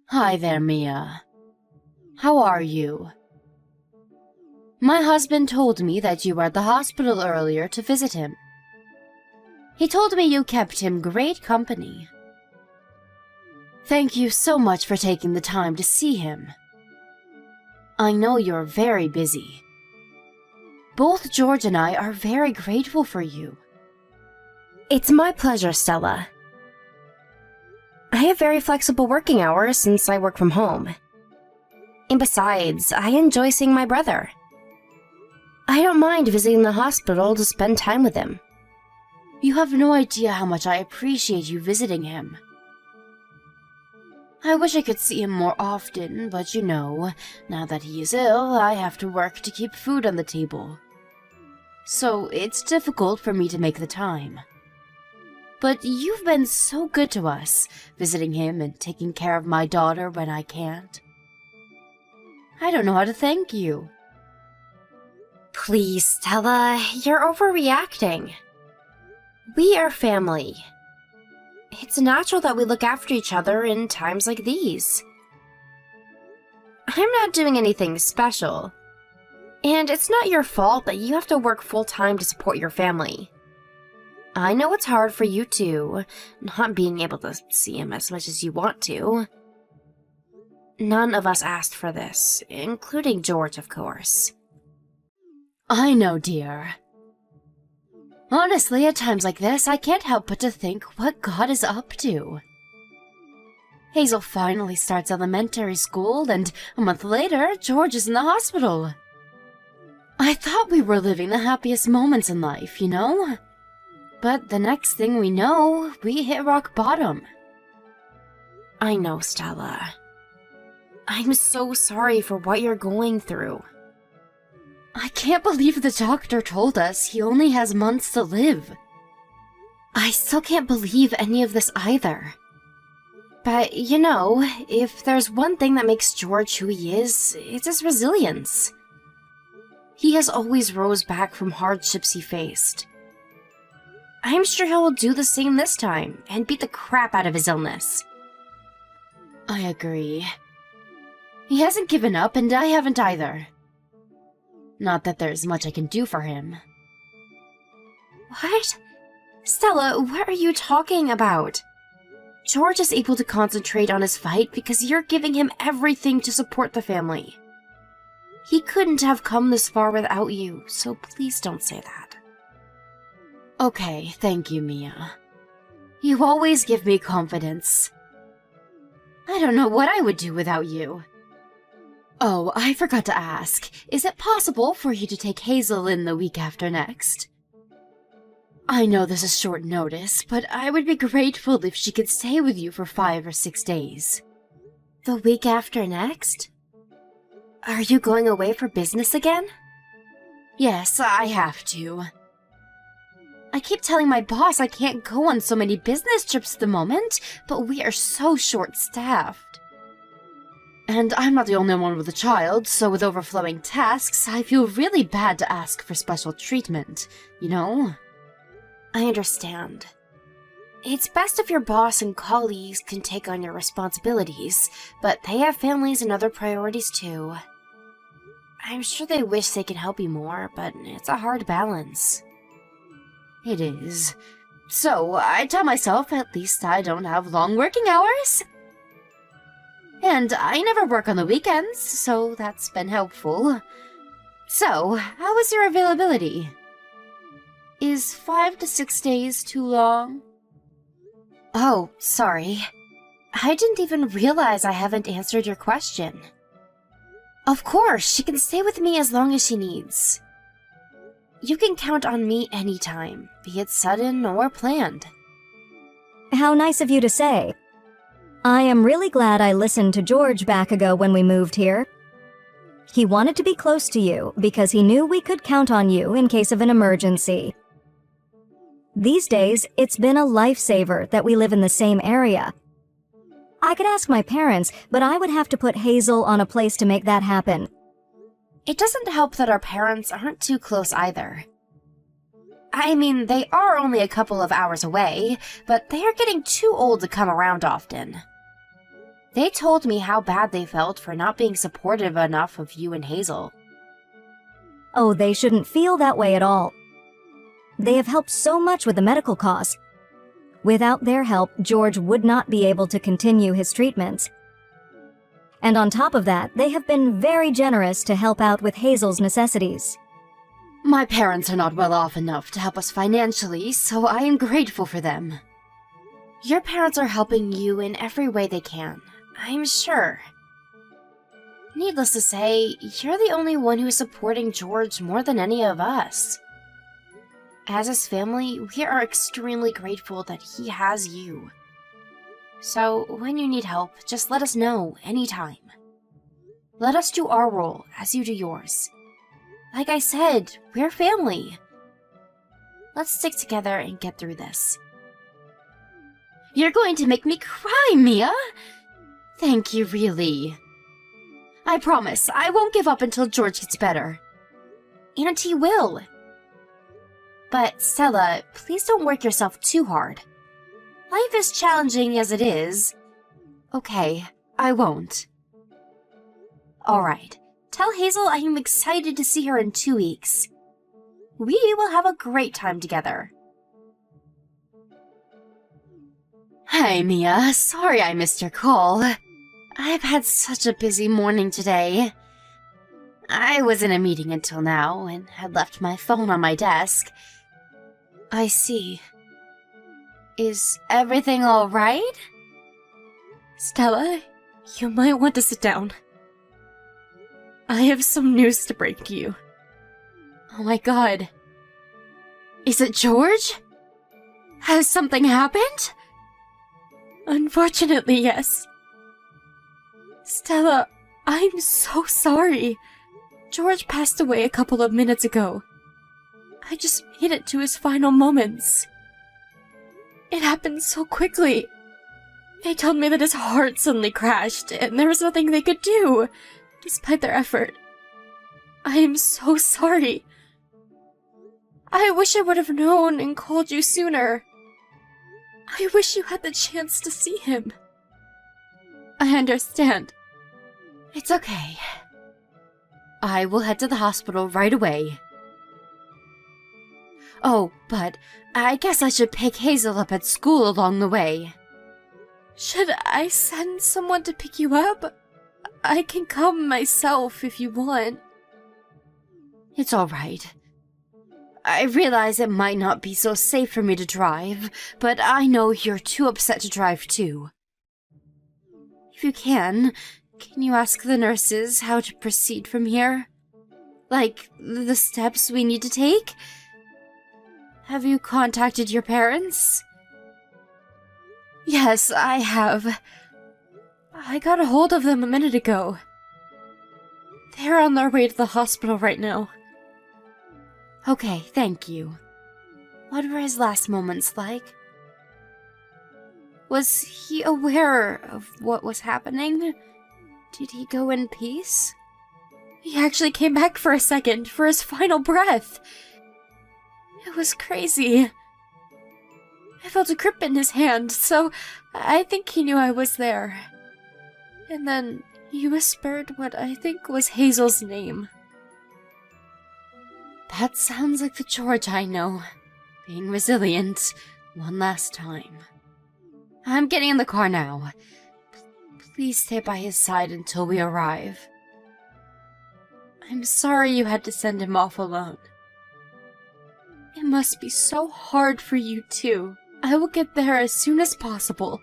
Hi there, Mia. How are you? My husband told me that you were at the hospital earlier to visit him. He told me you kept him great company. Thank you so much for taking the time to see him. I know you're very busy. Both George and I are very grateful for you. It's my pleasure, Stella. I have very flexible working hours since I work from home. And besides, I enjoy seeing my brother. I don't mind visiting the hospital to spend time with him. You have no idea how much I appreciate you visiting him. I wish I could see him more often, but now that he is ill, I have to work to keep food on the table. So it's difficult for me to make the time. But you've been so good to us, visiting him and taking care of my daughter when I can't. I don't know how to thank you. Please, Stella, you're overreacting. We are family. It's natural that we look after each other in times like these. I'm not doing anything special. And it's not your fault that you have to work full-time to support your family. I know it's hard for you too, not being able to see him as much as you want to. None of us asked for this, including George, of course. I know, dear. Honestly, at times like this, I can't help but to think what God is up to. Hazel finally starts elementary school, and a month later, George is in the hospital. I thought we were living the happiest moments in life, But the next thing we know, we hit rock bottom. I know, Stella. I'm so sorry for what you're going through. I can't believe the doctor told us he only has months to live. I still can't believe any of this either. But, if there's one thing that makes George who he is, it's his resilience. He has always rose back from hardships he faced. I'm sure he will do the same this time and beat the crap out of his illness. I agree. He hasn't given up, and I haven't either. Not that there's much I can do for him. What? Stella, what are you talking about? George is able to concentrate on his fight because you're giving him everything to support the family. He couldn't have come this far without you, so please don't say that. Okay, thank you, Mia. You always give me confidence. I don't know what I would do without you. Oh, I forgot to ask. Is it possible for you to take Hazel in the week after next? I know this is short notice, but I would be grateful if she could stay with you for 5 or 6 days. The week after next? Are you going away for business again? Yes, I have to. I keep telling my boss I can't go on so many business trips at the moment, but we are so short-staffed. And I'm not the only one with a child, so with overflowing tasks, I feel really bad to ask for special treatment, I understand. It's best if your boss and colleagues can take on your responsibilities, but they have families and other priorities too. I'm sure they wish they could help you more, but it's a hard balance. It is. So I tell myself at least I don't have long working hours. And I never work on the weekends, so that's been helpful. So, how is your availability? Is 5 to 6 days too long? Oh, sorry. I didn't even realize I haven't answered your question. Of course, she can stay with me as long as she needs. You can count on me anytime, be it sudden or planned. How nice of you to say. I am really glad I listened to George back ago when we moved here. He wanted to be close to you because he knew we could count on you in case of an emergency. These days, it's been a lifesaver that we live in the same area. I could ask my parents, but I would have to put Hazel on a place to make that happen. It doesn't help that our parents aren't too close either. I mean, they are only a couple of hours away, but they are getting too old to come around often. They told me how bad they felt for not being supportive enough of you and Hazel. Oh, they shouldn't feel that way at all. They have helped so much with the medical costs. Without their help, George would not be able to continue his treatments. And on top of that, they have been very generous to help out with Hazel's necessities. My parents are not well off enough to help us financially, so I am grateful for them. Your parents are helping you in every way they can, I'm sure. Needless to say, you're the only one who is supporting George more than any of us. As his family, we are extremely grateful that he has you. So, when you need help, just let us know anytime. Let us do our role as you do yours. Like I said, we're family. Let's stick together and get through this. You're going to make me cry, Mia! Thank you, really. I promise, I won't give up until George gets better. And he will. But Stella, please don't work yourself too hard. Life is challenging as it is. Okay, I won't. Alright, tell Hazel I am excited to see her in 2 weeks. We will have a great time together. Hi, Mia. Sorry I missed your call. I've had such a busy morning today. I was in a meeting until now and had left my phone on my desk. I see. Is everything all right? Stella, you might want to sit down. I have some news to break to you. Oh my god. Is it George? Has something happened? Unfortunately, yes. Stella, I'm so sorry. George passed away a couple of minutes ago. I just made it to his final moments. It happened so quickly. They told me that his heart suddenly crashed, and there was nothing they could do, despite their effort. I am so sorry. I wish I would have known and called you sooner. I wish you had the chance to see him. I understand. It's okay. I will head to the hospital right away. Oh, but I guess I should pick Hazel up at school along the way. Should I send someone to pick you up? I can come myself if you want. It's alright. I realize it might not be so safe for me to drive, but I know you're too upset to drive too. If you can you ask the nurses how to proceed from here? Like, the steps we need to take? Have you contacted your parents? Yes, I have. I got a hold of them a minute ago. They're on their way to the hospital right now. Okay, thank you. What were his last moments like? Was he aware of what was happening? Did he go in peace? He actually came back for a second, for his final breath. It was crazy. I felt a grip in his hand, so I think he knew I was there. And then he whispered what I think was Hazel's name. That sounds like the George I know. Being resilient one last time. I'm getting in the car now. Please stay by his side until we arrive. I'm sorry you had to send him off alone. It must be so hard for you too. I will get there as soon as possible.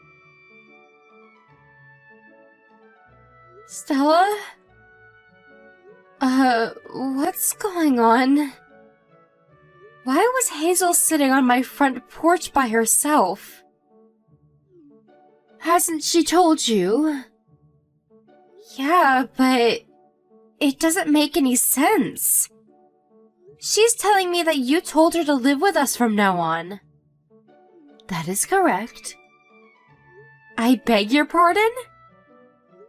Stella? What's going on? Why was Hazel sitting on my front porch by herself? Hasn't she told you? Yeah, but it doesn't make any sense. She's telling me that you told her to live with us from now on. That is correct. I beg your pardon?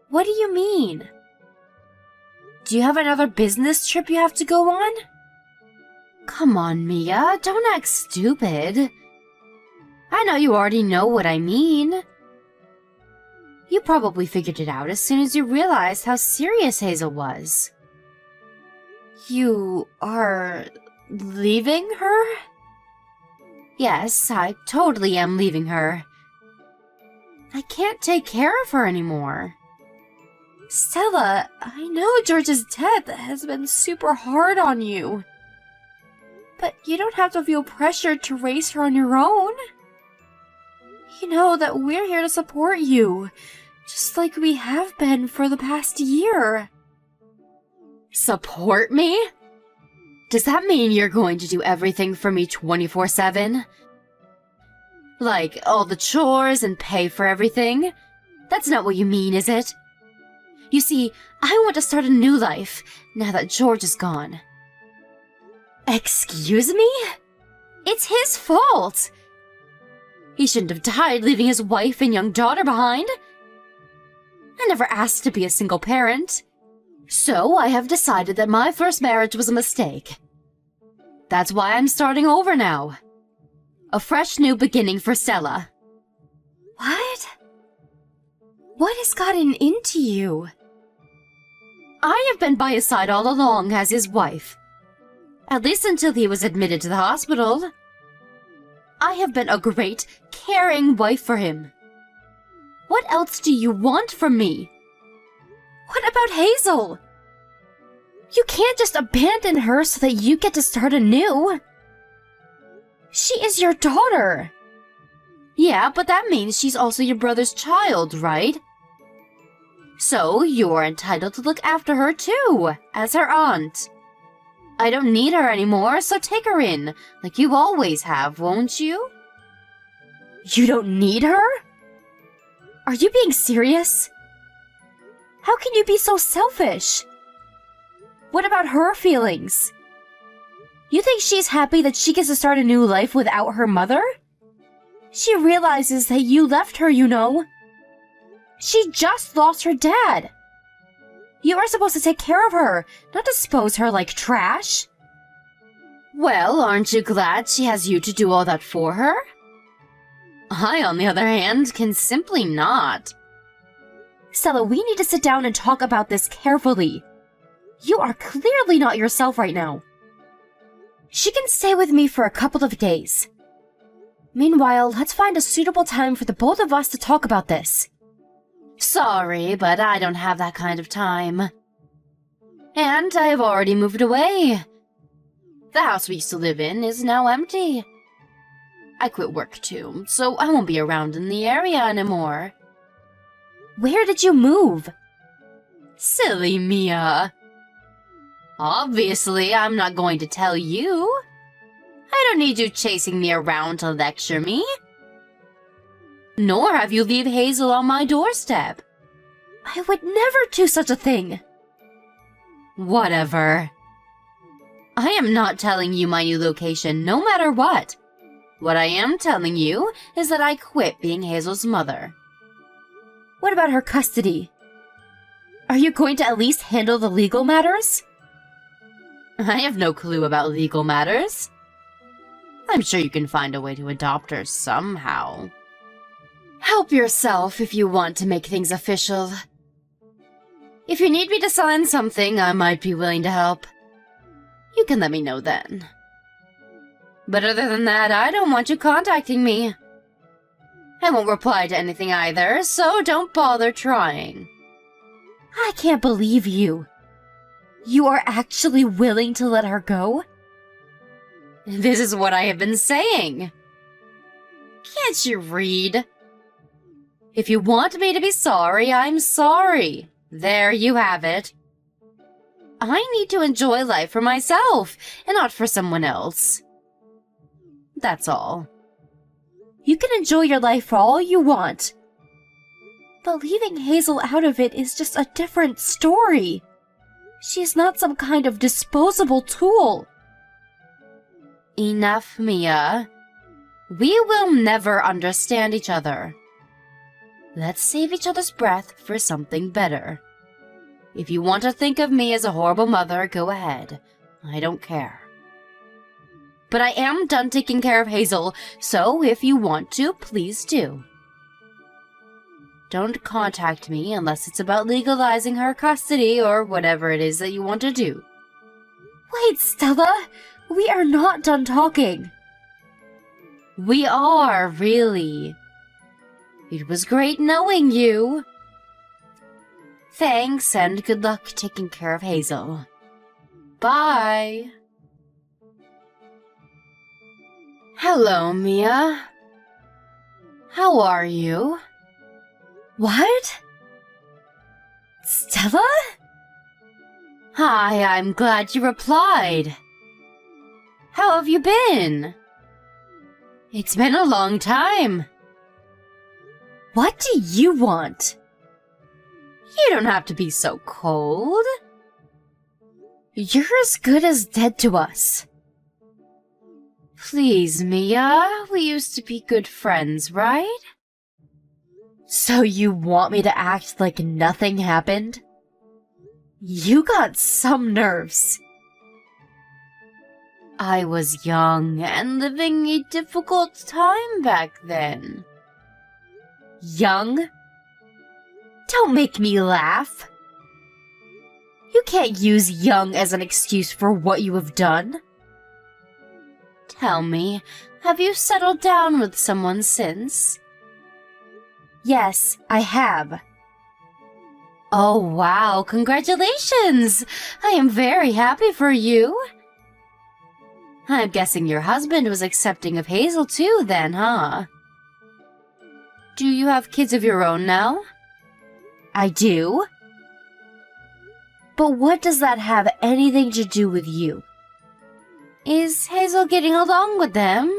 What do you mean? Do you have another business trip you have to go on? Come on, Mia, don't act stupid. I know you already know what I mean. You probably figured it out as soon as you realized how serious Hazel was. You are leaving her? Yes, I totally am leaving her. I can't take care of her anymore. Stella, I know George's death has been super hard on you. But you don't have to feel pressured to raise her on your own. You know that we're here to support you, just like we have been for the past year. Support me? Does that mean you're going to do everything for me 24/7? Like, all the chores and pay for everything? That's not what you mean, is it? You see, I want to start a new life, now that George is gone. Excuse me? It's his fault! He shouldn't have died leaving his wife and young daughter behind. I never asked to be a single parent. So I have decided that my first marriage was a mistake. That's why I'm starting over now. A fresh new beginning for Stella. What? What has gotten into you? I have been by his side all along as his wife. At least until he was admitted to the hospital. I have been a great, caring wife for him. What else do you want from me? What about Hazel? You can't just abandon her so that you get to start anew. She is your daughter. Yeah, but that means she's also your brother's child, right? So you're entitled to look after her too, as her aunt. I don't need her anymore, so take her in, like you always have, won't you? You don't need her? Are you being serious? How can you be so selfish? What about her feelings? You think she's happy that she gets to start a new life without her mother? She realizes that you left her, you know. She just lost her dad. You are supposed to take care of her, not dispose her like trash. Well, aren't you glad she has you to do all that for her? I, on the other hand, can simply not. Stella, we need to sit down and talk about this carefully. You are clearly not yourself right now. She can stay with me for a couple of days. Meanwhile, let's find a suitable time for the both of us to talk about this. Sorry, but I don't have that kind of time. And I have already moved away. The house we used to live in is now empty. I quit work too, so I won't be around in the area anymore. Where did you move? Silly Mia. Obviously, I'm not going to tell you. I don't need you chasing me around to lecture me. Nor have you leave Hazel on my doorstep. I would never do such a thing. Whatever. I am not telling you my new location no matter what. What I am telling you is that I quit being Hazel's mother. What about her custody? Are you going to at least handle the legal matters? I have no clue about legal matters. I'm sure you can find a way to adopt her somehow. Help yourself if you want to make things official. If you need me to sign something, I might be willing to help. You can let me know then. But other than that, I don't want you contacting me. I won't reply to anything either, so don't bother trying. I can't believe you. You are actually willing to let her go? This is what I have been saying. Can't you read? If you want me to be sorry, I'm sorry. There you have it. I need to enjoy life for myself, and not for someone else. That's all. You can enjoy your life for all you want. But leaving Hazel out of it is just a different story. She's not some kind of disposable tool. Enough, Mia. We will never understand each other. Let's save each other's breath for something better. If you want to think of me as a horrible mother, go ahead. I don't care. But I am done taking care of Hazel, so if you want to, please do. Don't contact me unless it's about legalizing her custody or whatever it is that you want to do. Wait, Stella! We are not done talking. We are, really. It was great knowing you. Thanks, and good luck taking care of Hazel. Bye. Hello, Mia. How are you? What? Stella? Hi, I'm glad you replied. How have you been? It's been a long time. What do you want? You don't have to be so cold. You're as good as dead to us. Please, Mia, we used to be good friends, right? So you want me to act like nothing happened? You got some nerves. I was young and living a difficult time back then. Young? Don't make me laugh. You can't use young as an excuse for what you have done. Tell me, have you settled down with someone since? Yes, I have. Oh, wow, congratulations! I am very happy for you. I'm guessing your husband was accepting of Hazel too then, huh? Do you have kids of your own now? I do? But what does that have anything to do with you? Is Hazel getting along with them?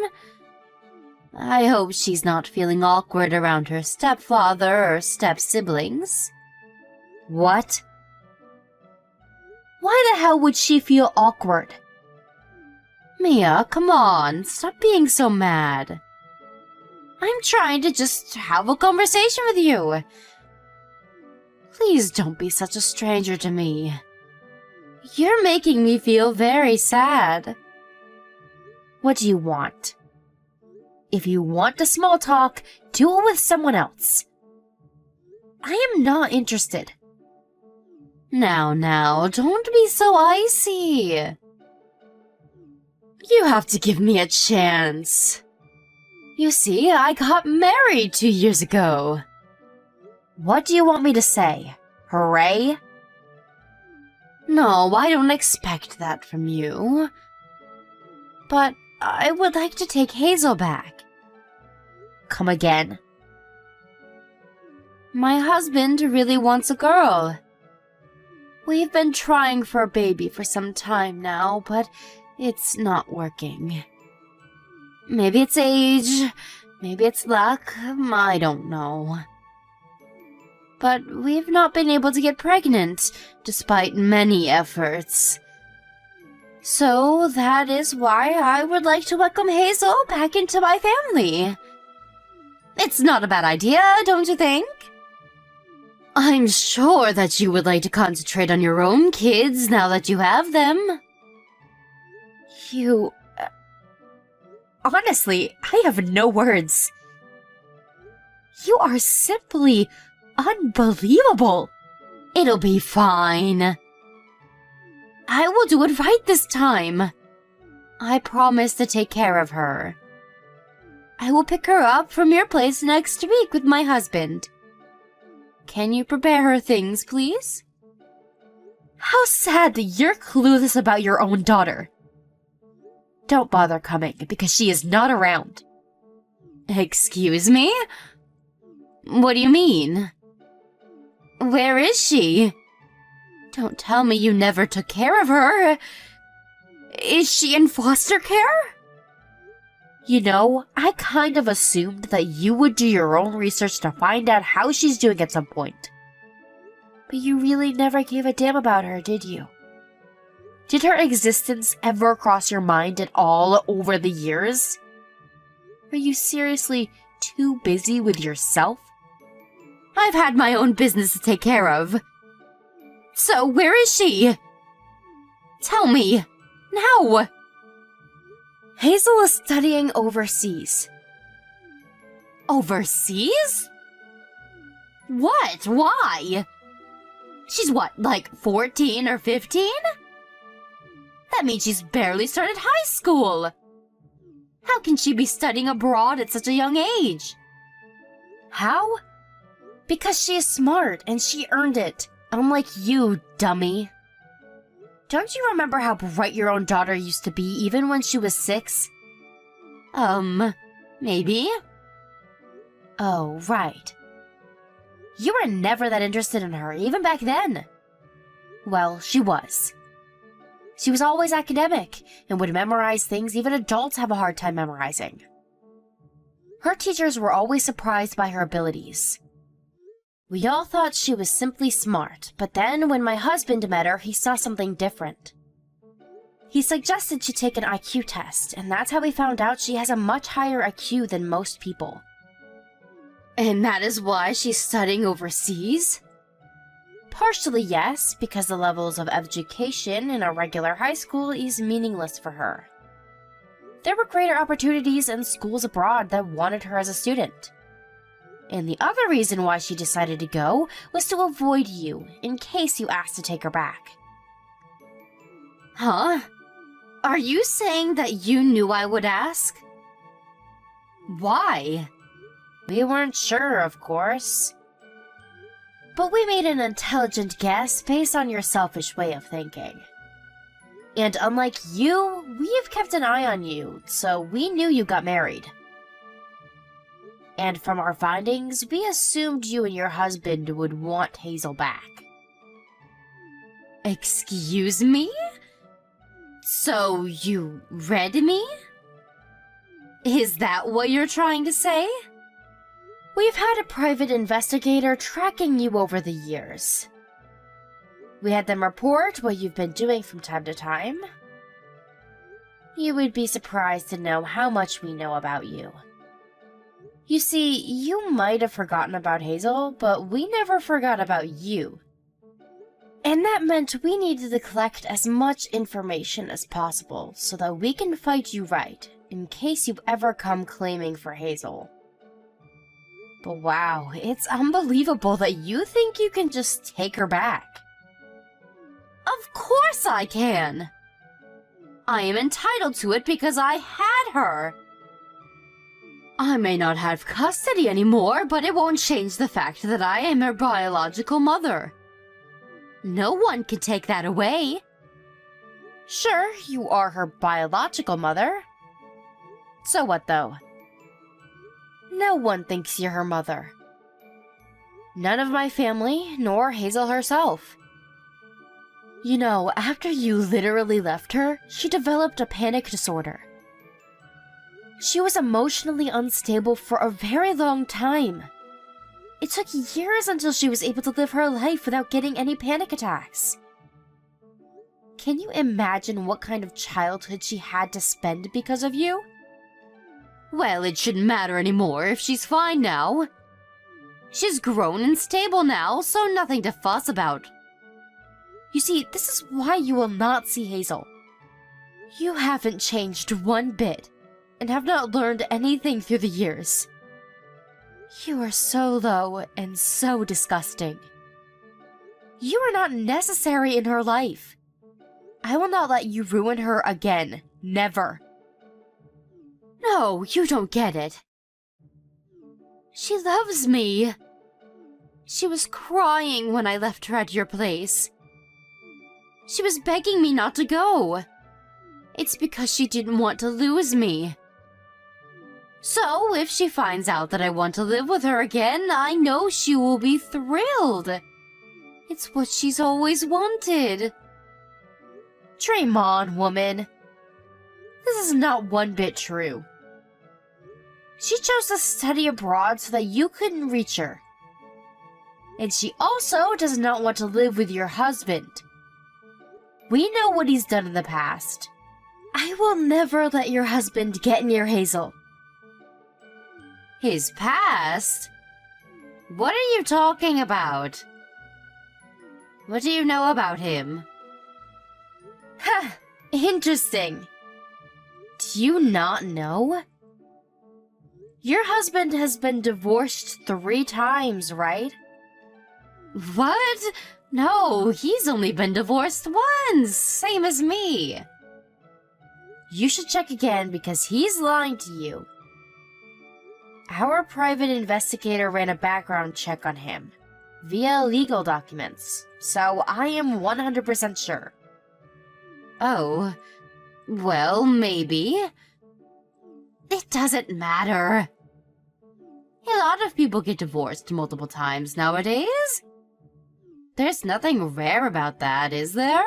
I hope she's not feeling awkward around her stepfather or step-siblings. What? Why the hell would she feel awkward? Mia, come on, stop being so mad. I'm trying to just have a conversation with you. Please don't be such a stranger to me. You're making me feel very sad. What do you want? If you want a small talk, do it with someone else. I am not interested. Now, don't be so icy. You have to give me a chance. You see, I got married 2 years ago. What do you want me to say? Hooray? No, I don't expect that from you. But I would like to take Hazel back. Come again. My husband really wants a girl. We've been trying for a baby for some time now, but it's not working. Maybe it's age, maybe it's luck, I don't know. But we've not been able to get pregnant, despite many efforts. So that is why I would like to welcome Hazel back into my family. It's not a bad idea, don't you think? I'm sure that you would like to concentrate on your own kids now that you have them. You... honestly, I have no words. You are simply unbelievable. It'll be fine. I will do it right this time. I promise to take care of her. I will pick her up from your place next week with my husband. Can you prepare her things, please? How sad that you're clueless about your own daughter. Don't bother coming, because she is not around. Excuse me? What do you mean? Where is she? Don't tell me you never took care of her. Is she in foster care? You know, I kind of assumed that you would do your own research to find out how she's doing at some point. But you really never gave a damn about her, did you? Did her existence ever cross your mind at all over the years? Are you seriously too busy with yourself? I've had my own business to take care of. So where is she? Tell me, now! Hazel is studying overseas. Overseas? What? Why? She's what, like 14 or 15? That means she's barely started high school. How can she be studying abroad at such a young age? How? Because she is smart and she earned it, unlike you, dummy. Don't you remember how bright your own daughter used to be even when she was 6? Maybe. Oh, right. You were never that interested in her, even back then. Well, she was. She was always academic and would memorize things even adults have a hard time memorizing. Her teachers were always surprised by her abilities. We all thought she was simply smart, but then when my husband met her, he saw something different. He suggested she take an IQ test, and that's how we found out she has a much higher IQ than most people. And that is why she's studying overseas? Partially yes, because the levels of education in a regular high school is meaningless for her. There were greater opportunities in schools abroad that wanted her as a student. And the other reason why she decided to go was to avoid you, in case you asked to take her back. Huh? Are you saying that you knew I would ask? Why? We weren't sure, of course. But we made an intelligent guess based on your selfish way of thinking. And unlike you, we have kept an eye on you, so we knew you got married. And from our findings, we assumed you and your husband would want Hazel back. Excuse me? So you read me? Is that what you're trying to say? We've had a private investigator tracking you over the years. We had them report what you've been doing from time to time. You would be surprised to know how much we know about you. You see, you might have forgotten about Hazel, but we never forgot about you. And that meant we needed to collect as much information as possible so that we can fight you right, in case you ever come claiming for Hazel. But wow, it's unbelievable that you think you can just take her back. Of course I can! I am entitled to it because I had her! I may not have custody anymore, but it won't change the fact that I am her biological mother. No one can take that away. Sure, you are her biological mother. So what, though? No one thinks you're her mother. None of my family, nor Hazel herself. You know, after you literally left her, she developed a panic disorder. She was emotionally unstable for a very long time. It took years until she was able to live her life without getting any panic attacks. Can you imagine what kind of childhood she had to spend because of you? Well, it shouldn't matter anymore if she's fine now. She's grown and stable now, so nothing to fuss about. You see, this is why you will not see Hazel. You haven't changed one bit, and have not learned anything through the years. You are so low and so disgusting. You are not necessary in her life. I will not let you ruin her again. Never. No, you don't get it. She loves me. She was crying when I left her at your place. She was begging me not to go. It's because she didn't want to lose me. So, if she finds out that I want to live with her again, I know she will be thrilled. It's what she's always wanted. Dream on, woman. This is not one bit true. She chose to study abroad so that you couldn't reach her. And she also does not want to live with your husband. We know what he's done in the past. I will never let your husband get near Hazel. His past? What are you talking about? What do you know about him? Ha! Interesting. Do you not know? Your husband has been divorced 3 times, right? What? No, he's only been divorced once, same as me. You should check again because he's lying to you. Our private investigator ran a background check on him via legal documents, so I am 100% sure. Oh, well, maybe. It doesn't matter. A lot of people get divorced multiple times nowadays. There's nothing rare about that, is there?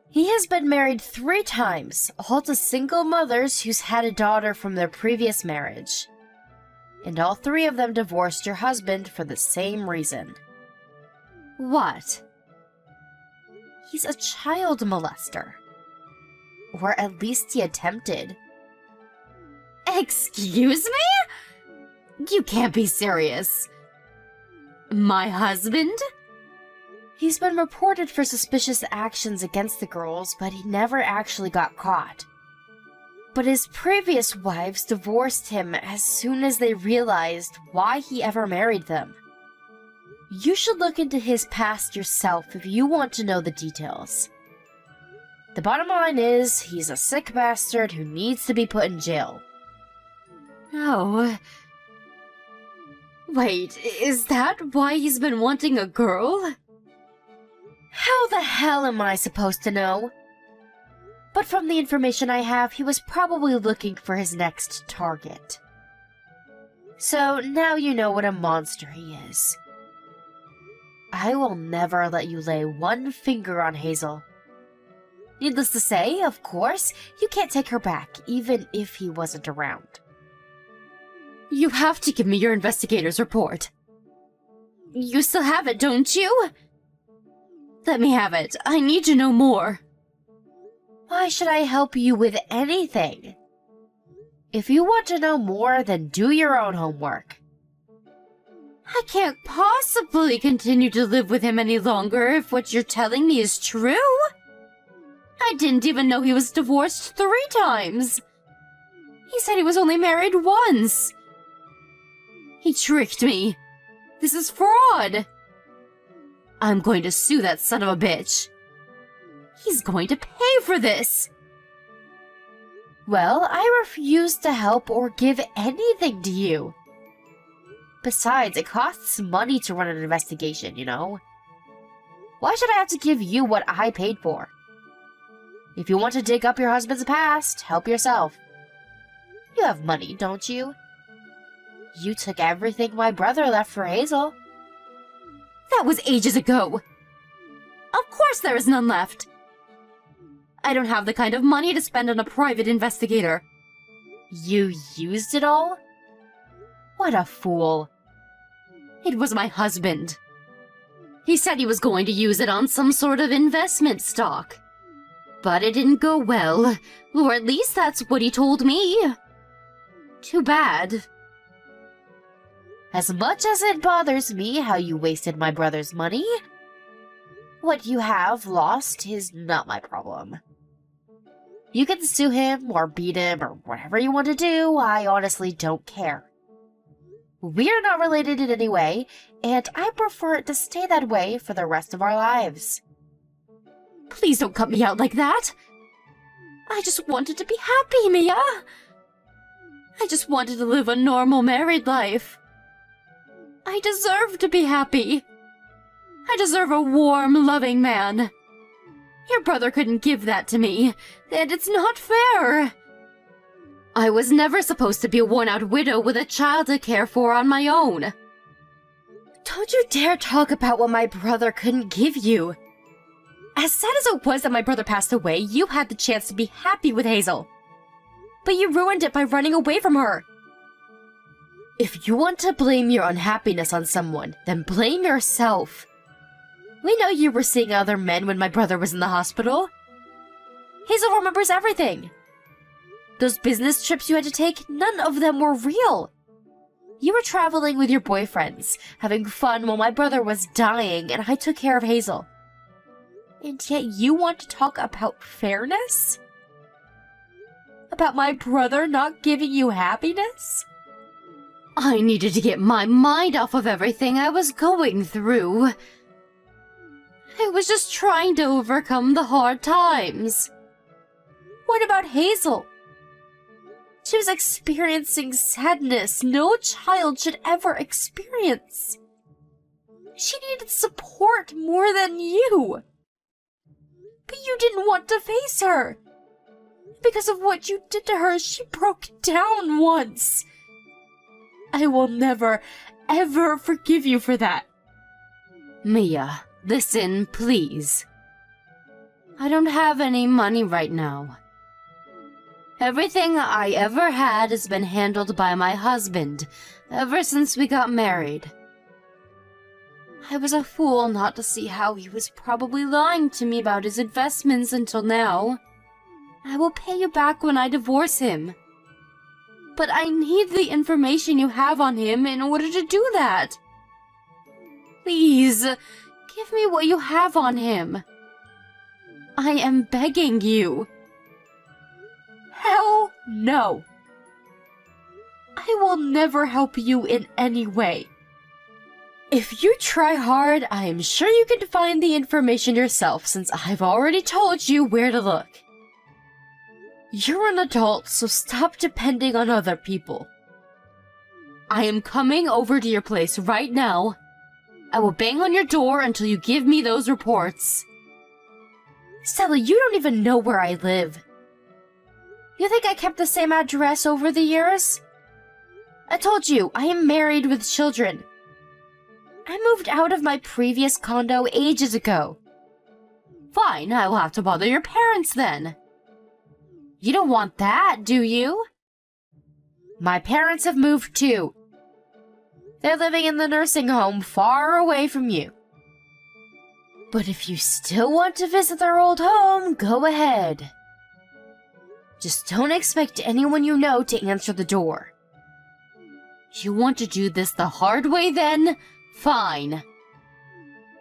He has been married 3 times, all to single mothers who's had a daughter from their previous marriage. And all 3 of them divorced your husband for the same reason. What? He's a child molester. Or at least he attempted. Excuse me? You can't be serious. My husband? He's been reported for suspicious actions against the girls, but he never actually got caught. But his previous wives divorced him as soon as they realized why he ever married them. You should look into his past yourself if you want to know the details. The bottom line is, he's a sick bastard who needs to be put in jail. Oh. Wait, is that why he's been wanting a girl? How the hell am I supposed to know? But from the information I have, he was probably looking for his next target. So now you know what a monster he is. I will never let you lay one finger on Hazel. Needless to say, of course, you can't take her back, even if he wasn't around. You have to give me your investigator's report. You still have it, don't you? Let me have it. I need to know more. Why should I help you with anything? If you want to know more, then do your own homework. I can't possibly continue to live with him any longer if what you're telling me is true. I didn't even know he was divorced 3 times. He said he was only married once. He tricked me. This is fraud. I'm going to sue that son of a bitch. He's going to pay for this. Well, I refuse to help or give anything to you. Besides, it costs money to run an investigation, you know? Why should I have to give you what I paid for? If you want to dig up your husband's past, help yourself. You have money, don't you? You took everything my brother left for Hazel. That was ages ago. Of course there is none left. I don't have the kind of money to spend on a private investigator. You used it all? What a fool. It was my husband. He said he was going to use it on some sort of investment stock. But it didn't go well, or at least that's what he told me. Too bad. As much as it bothers me how you wasted my brother's money, what you have lost is not my problem. You can sue him or beat him or whatever you want to do, I honestly don't care. We're not related in any way, and I prefer it to stay that way for the rest of our lives. Please don't cut me out like that. I just wanted to be happy, Mia. I just wanted to live a normal married life. I deserve to be happy. I deserve a warm, loving man. Your brother couldn't give that to me, and it's not fair. I was never supposed to be a worn-out widow with a child to care for on my own. Don't you dare talk about what my brother couldn't give you. As sad as it was that my brother passed away, you had the chance to be happy with Hazel. But you ruined it by running away from her. If you want to blame your unhappiness on someone, then blame yourself. We know you were seeing other men when my brother was in the hospital. Hazel remembers everything. Those business trips you had to take, none of them were real. You were traveling with your boyfriends, having fun while my brother was dying, and I took care of Hazel. And yet you want to talk about fairness? About my brother not giving you happiness? I needed to get my mind off of everything I was going through. I was just trying to overcome the hard times. What about Hazel? She was experiencing sadness no child should ever experience. She needed support more than you. But you didn't want to face her. Because of what you did to her, she broke down once. I will never, ever forgive you for that. Mia, listen, please. I don't have any money right now. Everything I ever had has been handled by my husband ever since we got married. I was a fool not to see how he was probably lying to me about his investments until now. I will pay you back when I divorce him. But I need the information you have on him in order to do that. Please, give me what you have on him. I am begging you. Hell no. I will never help you in any way. If you try hard, I am sure you can find the information yourself since I've already told you where to look. You're an adult, so stop depending on other people. I am coming over to your place right now. I will bang on your door until you give me those reports. Stella, you don't even know where I live. You think I kept the same address over the years? I told you, I am married with children. I moved out of my previous condo ages ago. Fine, I will have to bother your parents then. You don't want that, do you? My parents have moved too. They're living in the nursing home far away from you. But if you still want to visit their old home, go ahead. Just don't expect anyone you know to answer the door. You want to do this the hard way then? Fine.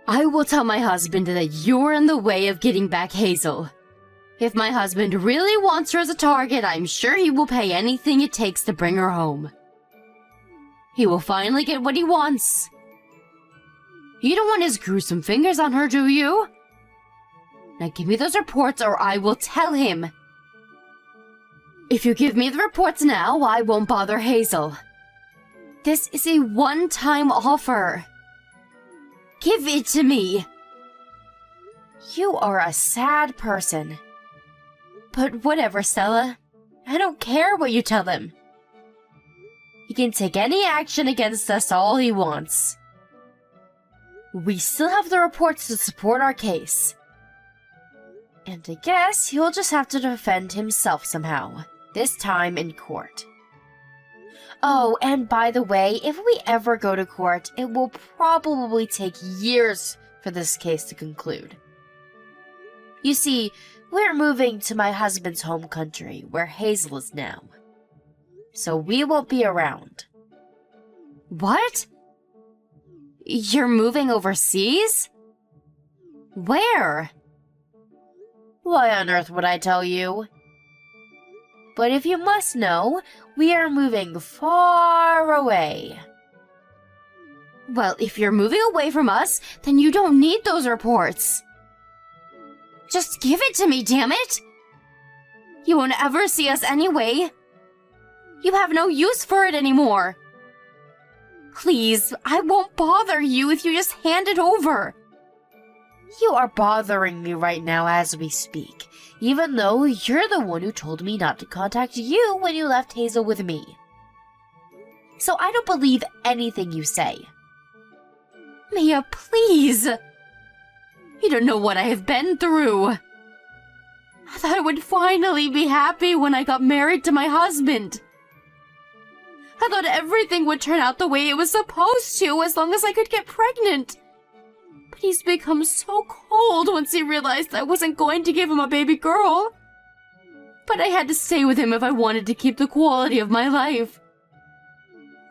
I will tell my husband that you're in the way of getting back Hazel. If my husband really wants her as a target, I'm sure he will pay anything it takes to bring her home. He will finally get what he wants. You don't want his gruesome fingers on her, do you? Now give me those reports or I will tell him. If you give me the reports now, I won't bother Hazel. This is a one-time offer. Give it to me. You are a sad person. But whatever, Stella. I don't care what you tell him. He can take any action against us all he wants. We still have the reports to support our case. And I guess he'll just have to defend himself somehow, this time in court. Oh, and by the way, if we ever go to court, it will probably take years for this case to conclude. You see, we're moving to my husband's home country, where Hazel is now. So we won't be around. What? You're moving overseas? Where? Why on earth would I tell you? But if you must know, we are moving far away. Well, if you're moving away from us, then you don't need those reports. Just give it to me, damn it! You won't ever see us anyway. You have no use for it anymore. Please, I won't bother you if you just hand it over. You are bothering me right now as we speak, even though you're the one who told me not to contact you when you left Hazel with me. So I don't believe anything you say. Mia, please! You don't know what I have been through. I thought I would finally be happy when I got married to my husband. I thought everything would turn out the way it was supposed to as long as I could get pregnant. But he's become so cold once he realized I wasn't going to give him a baby girl. But I had to stay with him if I wanted to keep the quality of my life.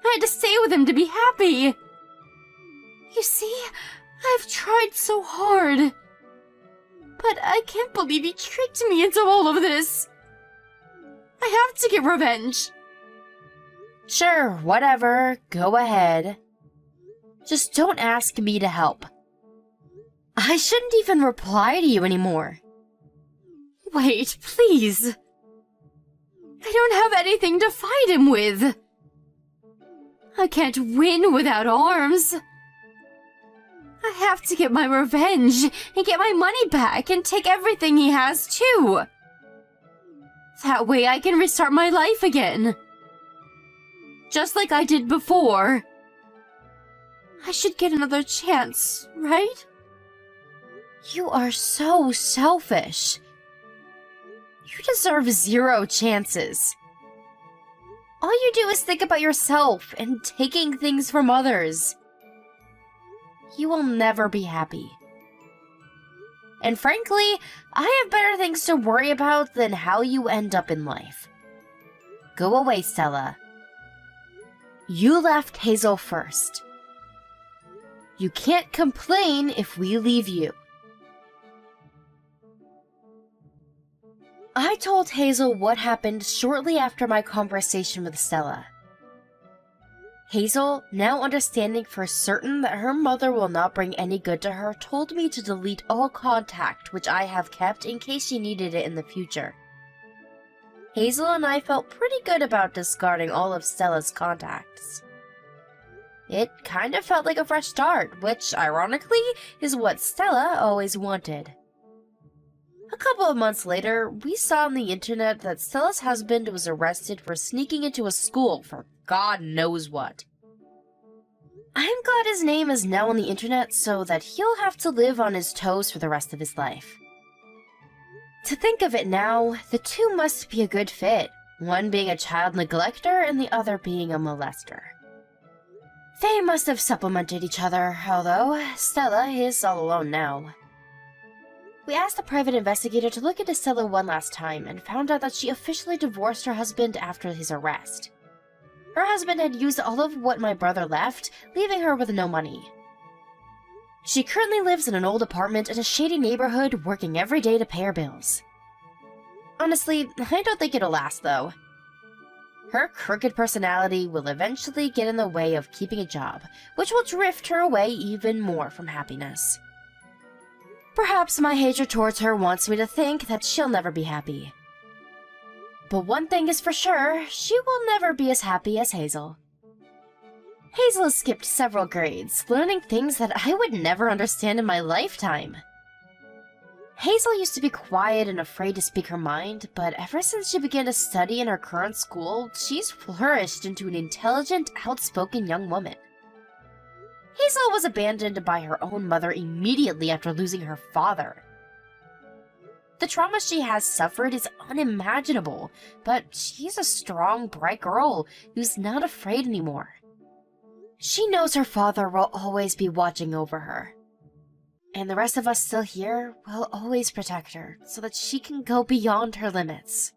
I had to stay with him to be happy. You see, I've tried so hard. But I can't believe he tricked me into all of this. I have to get revenge. Sure, whatever, go ahead. Just don't ask me to help. I shouldn't even reply to you anymore. Wait, please. I don't have anything to fight him with. I can't win without arms. I have to get my revenge and get my money back and take everything he has too. That way I can restart my life again. Just like I did before. I should get another chance, right? You are so selfish. You deserve 0 chances. All you do is think about yourself and taking things from others. You will never be happy. And frankly, I have better things to worry about than how you end up in life. Go away, Stella. You left Hazel first. You can't complain if we leave you. I told Hazel what happened shortly after my conversation with Stella. Hazel, now understanding for certain that her mother will not bring any good to her, told me to delete all contact which I have kept in case she needed it in the future. Hazel and I felt pretty good about discarding all of Stella's contacts. It kind of felt like a fresh start, which, ironically, is what Stella always wanted. A couple of months later, we saw on the internet that Stella's husband was arrested for sneaking into a school for God knows what. I'm glad his name is now on the internet so that he'll have to live on his toes for the rest of his life. To think of it now, the two must be a good fit, one being a child neglector and the other being a molester. They must have supplemented each other, although Stella is all alone now. We asked the private investigator to look into Stella one last time and found out that she officially divorced her husband after his arrest. Her husband had used all of what my brother left, leaving her with no money. She currently lives in an old apartment in a shady neighborhood, working every day to pay her bills. Honestly, I don't think it'll last, though. Her crooked personality will eventually get in the way of keeping a job, which will drift her away even more from happiness. Perhaps my hatred towards her wants me to think that she'll never be happy. But one thing is for sure, she will never be as happy as Hazel. Hazel has skipped several grades, learning things that I would never understand in my lifetime. Hazel used to be quiet and afraid to speak her mind, but ever since she began to study in her current school, she's flourished into an intelligent, outspoken young woman. Hazel was abandoned by her own mother immediately after losing her father. The trauma she has suffered is unimaginable, but she's a strong, bright girl who's not afraid anymore. She knows her father will always be watching over her. And the rest of us still here will always protect her so that she can go beyond her limits.